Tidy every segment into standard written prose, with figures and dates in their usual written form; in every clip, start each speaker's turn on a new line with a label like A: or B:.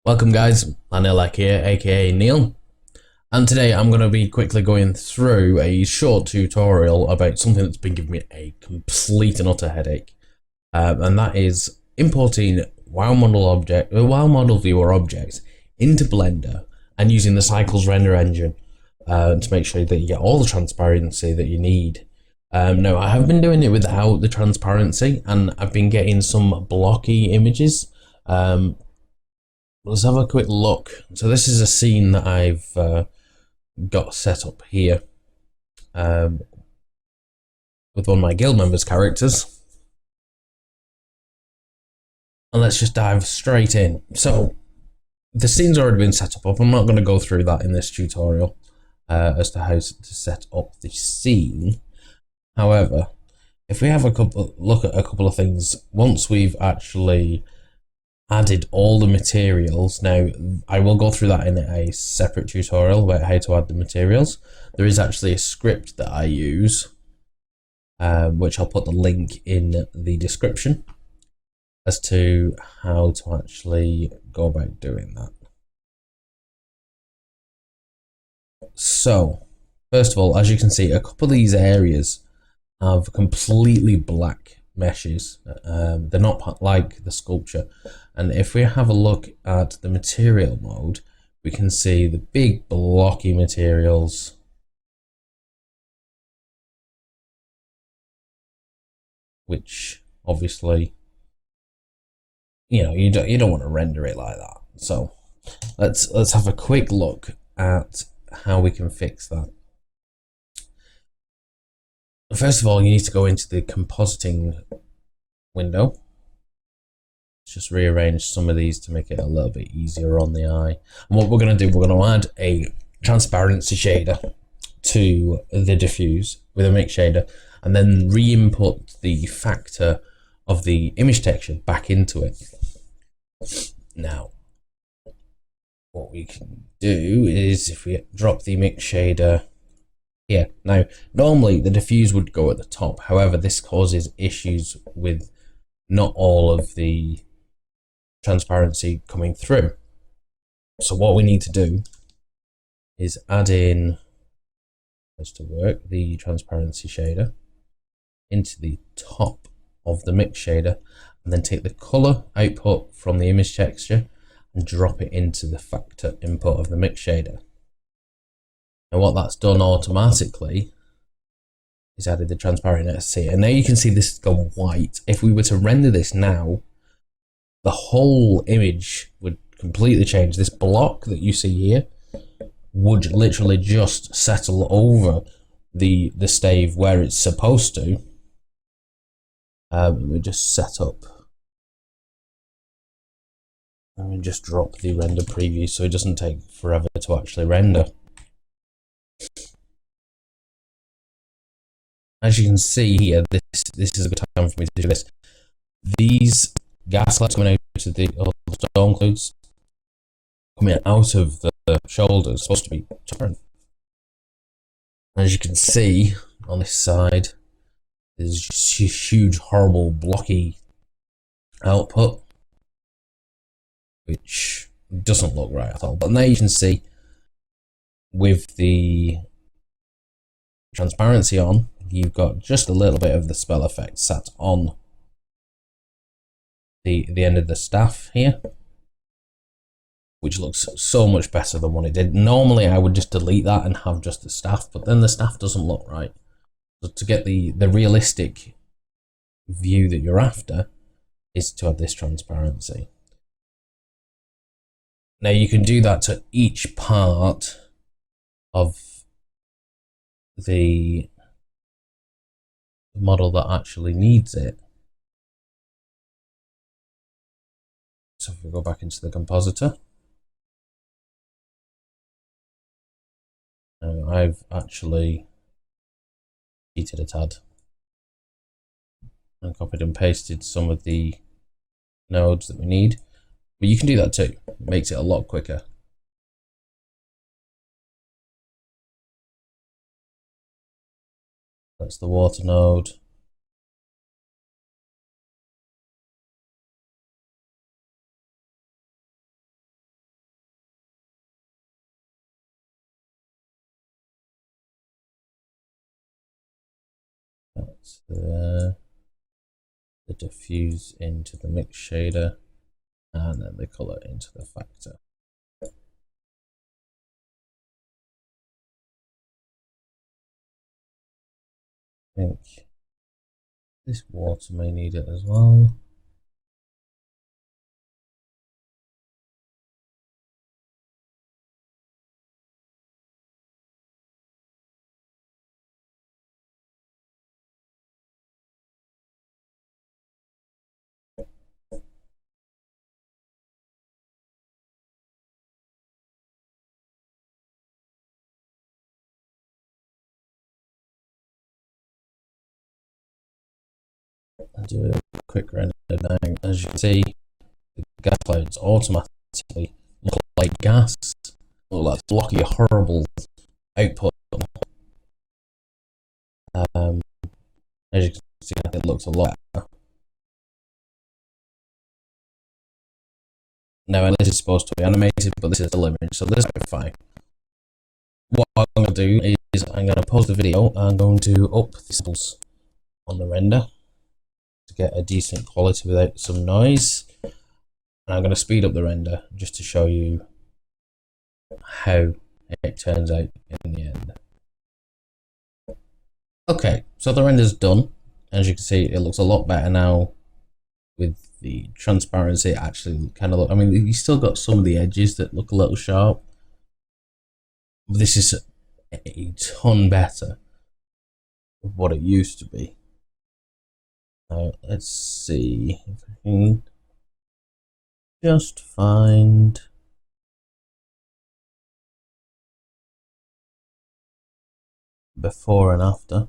A: Welcome guys, Lanilak here, aka Neil, and today I'm going to be quickly going through a short tutorial about something that's been giving me a complete and utter headache, and that is importing WoW model viewer objects into Blender and using the Cycles render engine to make sure that you get all the transparency that you need. Now I have been doing it without the transparency, and I've been getting some blocky images. Let's have a quick look. So this is a scene that I've got set up here with one of my guild members' characters. And let's just dive straight in. So the scene's already been set up. I'm not going to go through that in this tutorial as to how to set up the scene. However, if we have look at a couple of things, once we've actually added all the materials. Now, I will go through that in a separate tutorial about how to add the materials. There is actually a script that I use, which I'll put the link in the description as to how to actually go about doing that. So, first of all, as you can see, a couple of these areas have completely black meshes. They're not like the sculpture. And if we have a look at the material mode, we can see the big blocky materials which obviously, you know, you don't want to render it like that. So let's have a quick look at how we can fix that. First of all, you need to go into the compositing window. Let's just rearrange some of these to make it a little bit easier on the eye. And what we're going to do, we're going to add a transparency shader to the diffuse with a mix shader, and then re-input the factor of the image texture back into it. Now, what we can do is if we drop the mix shader here. Now, normally the diffuse would go at the top. However, this causes issues with not all of the transparency coming through. So what we need to do is add in, as to work, the transparency shader into the top of the mix shader, and then take the color output from the image texture and drop it into the factor input of the mix shader. And what that's done automatically is added the transparency, and now you can see this has gone white. If we were to render this now, the whole image would completely change. This block that you see here would literally just settle over the stave where it's supposed to. We just set up and we just drop the render preview so it doesn't take forever to actually render. As you can see here, this is a good time for me to do this. These gas lights coming out of the storm clouds, coming out of the shoulders, supposed to be transparent. As you can see on this side, there's just a huge, horrible, blocky output, which doesn't look right at all. But now you can see with the transparency on, you've got just a little bit of the spell effect sat on the end of the staff here, which looks so much better than what it did. Normally I would just delete that and have just the staff, but then the staff doesn't look right. So to get the realistic view that you're after is to add this transparency. Now you can do that to each part of the model that actually needs it. So if we go back into the compositor, I've actually cheated a tad and copied and pasted some of the nodes that we need, but you can do that too. It makes it a lot quicker. That's the water node. the diffuse into the mix shader, and then the color into the factor. I think this water may need it as well. I'll do a quick render now. As you can see, the gas clouds automatically look like gas, look like blocky, horrible output. As you can see, it looks a lot better. Now, and this is supposed to be animated, but this is still image, so this is fine. What I'm going to do is I'm going to pause the video. I'm going to up the samples on the render to get a decent quality without some noise. And I'm going to speed up the render just to show you how it turns out in the end. Okay, so the render's done. As you can see, it looks a lot better now with the transparency. It actually kind of look, I mean, you still got some of the edges that look a little sharp. But this is a ton better of what it used to be. Now, let's see if I can just find before and after.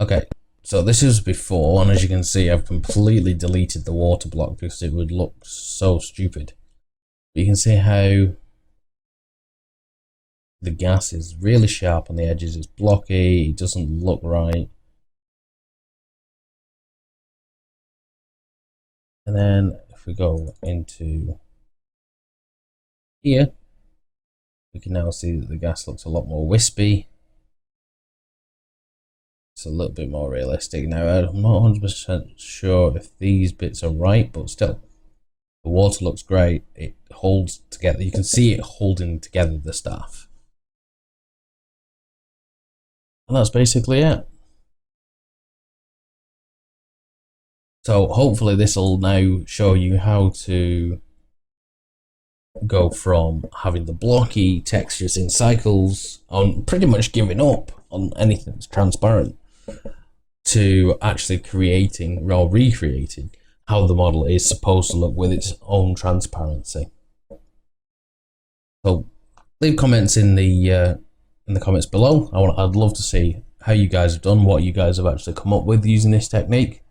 A: Okay, so this is before, and as you can see, I've completely deleted the water block because it would look so stupid. But you can see how the gas is really sharp on the edges, it's blocky, it doesn't look right. And then if we go into here, we can now see that the gas looks a lot more wispy. It's a little bit more realistic. Now, I'm not 100% sure if these bits are right, but still, the water looks great. It holds together. You can see it holding together the staff. And that's basically it. So hopefully this will now show you how to go from having the blocky textures in cycles on pretty much giving up on anything that's transparent to actually creating or recreating how the model is supposed to look with its own transparency. So leave comments in the comments below. I'd love to see how you guys have done, what you guys have actually come up with using this technique.